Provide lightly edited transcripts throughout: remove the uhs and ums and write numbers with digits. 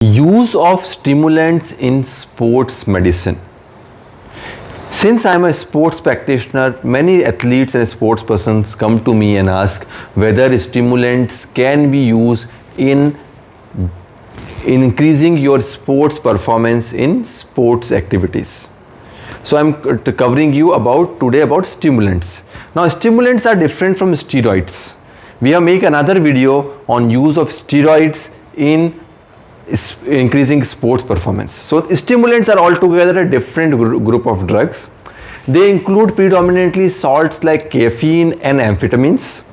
Use of stimulants in sports medicine. Since I am a sports practitioner, many athletes and sports persons come to me and ask whether stimulants can be used in increasing your sports performance in sports activities. So I am covering you today about stimulants. Now stimulants are different from steroids. We have made another video on use of steroids in increasing sports performance. So stimulants are altogether a different group of drugs. They include predominantly salts like caffeine and amphetamines,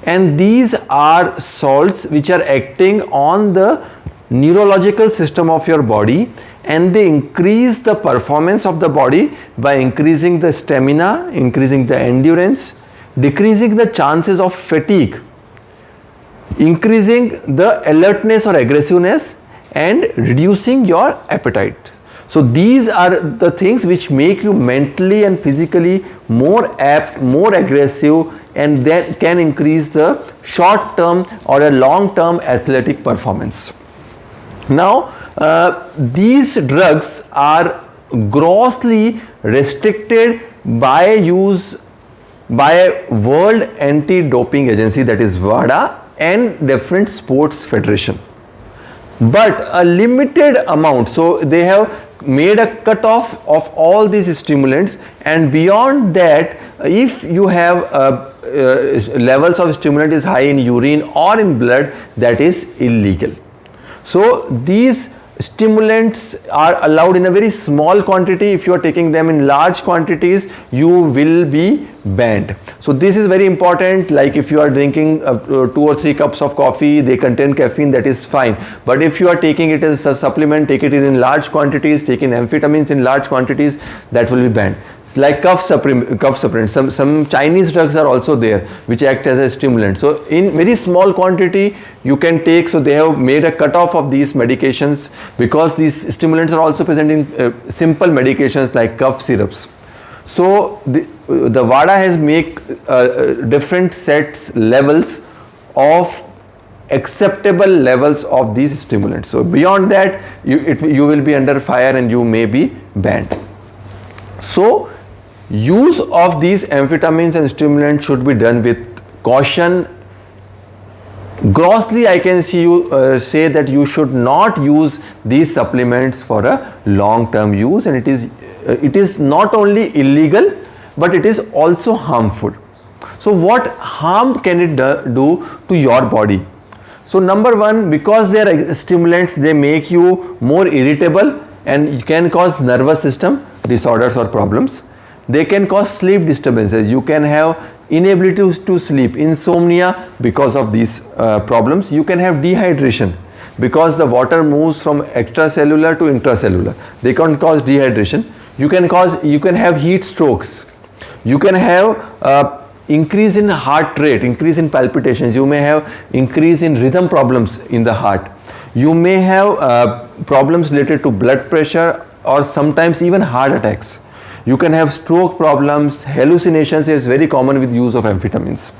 and these are salts which are acting on the neurological system of your body, and they increase the performance of the body by increasing the stamina, increasing the endurance, decreasing the chances of fatigue, increasing the alertness or aggressiveness, and reducing your appetite. So these are the things which make you mentally and physically more apt, more aggressive, and that can increase the short term or a long term athletic performance. Now these drugs are grossly restricted by use by World Anti-Doping Agency, that is WADA, and different sports federation. But a limited amount, so they have made a cutoff of all these stimulants, and beyond that, if you have levels of stimulant is high in urine or in blood, that is illegal. So these stimulants are allowed in a very small quantity. If you are taking them in large quantities, you will be banned. So this is very important. Like if you are drinking 2 or 3 cups of coffee, they contain caffeine, that is fine. But if you are taking it as a supplement, take it in large quantities, taking amphetamines in large quantities, that will be banned. Like cough suppressants, some Chinese drugs are also there which act as a stimulant. So in very small quantity you can take. So they have made a cutoff of these medications because these stimulants are also present in simple medications like cough syrups. So the WADA has made different levels of acceptable levels of these stimulants. So beyond that you will be under fire and you may be banned. So use of these amphetamines and stimulants should be done with caution. Grossly, I can see you say that you should not use these supplements for a long-term use, and it is not only illegal but it is also harmful. So what harm can it do to your body? So number one, because they are stimulants, they make you more irritable and can cause nervous system disorders or problems. They can cause sleep disturbances. You can have inability to sleep, insomnia because of these problems. You can have dehydration because the water moves from extracellular to intracellular. They can cause dehydration. You can have heat strokes. You can have increase in heart rate, increase in palpitations. You may have increase in rhythm problems in the heart. You may have problems related to blood pressure or sometimes even heart attacks. You can have stroke problems. Hallucinations is very common with use of amphetamines.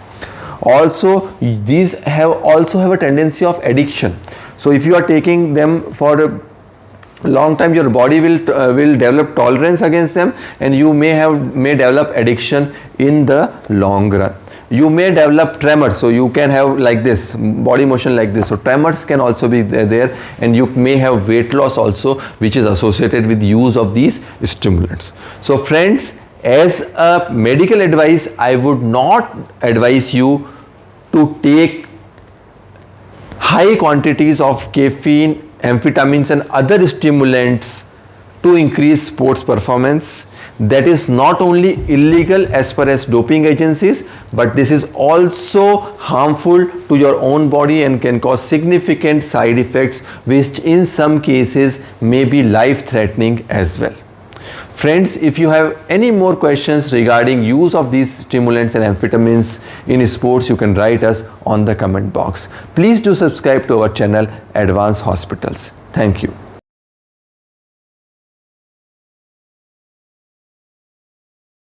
Also, these also have a tendency of addiction. So if you are taking them for a long time, your body will develop tolerance against them, and you may develop addiction in the long run. You may develop tremors, so you can have like this body motion like this. So tremors can also be there, and you may have weight loss also, which is associated with use of these stimulants. So friends, as a medical advice, I would not advise you to take high quantities of caffeine, amphetamines and other stimulants to increase sports performance. That is not only illegal as per as doping agencies, but this is also harmful to your own body and can cause significant side effects, which in some cases may be life-threatening as well. Friends, if you have any more questions regarding use of these stimulants and amphetamines in sports, you can write us on the comment box. Please do subscribe to our channel Advanced Hospitals. Thank you.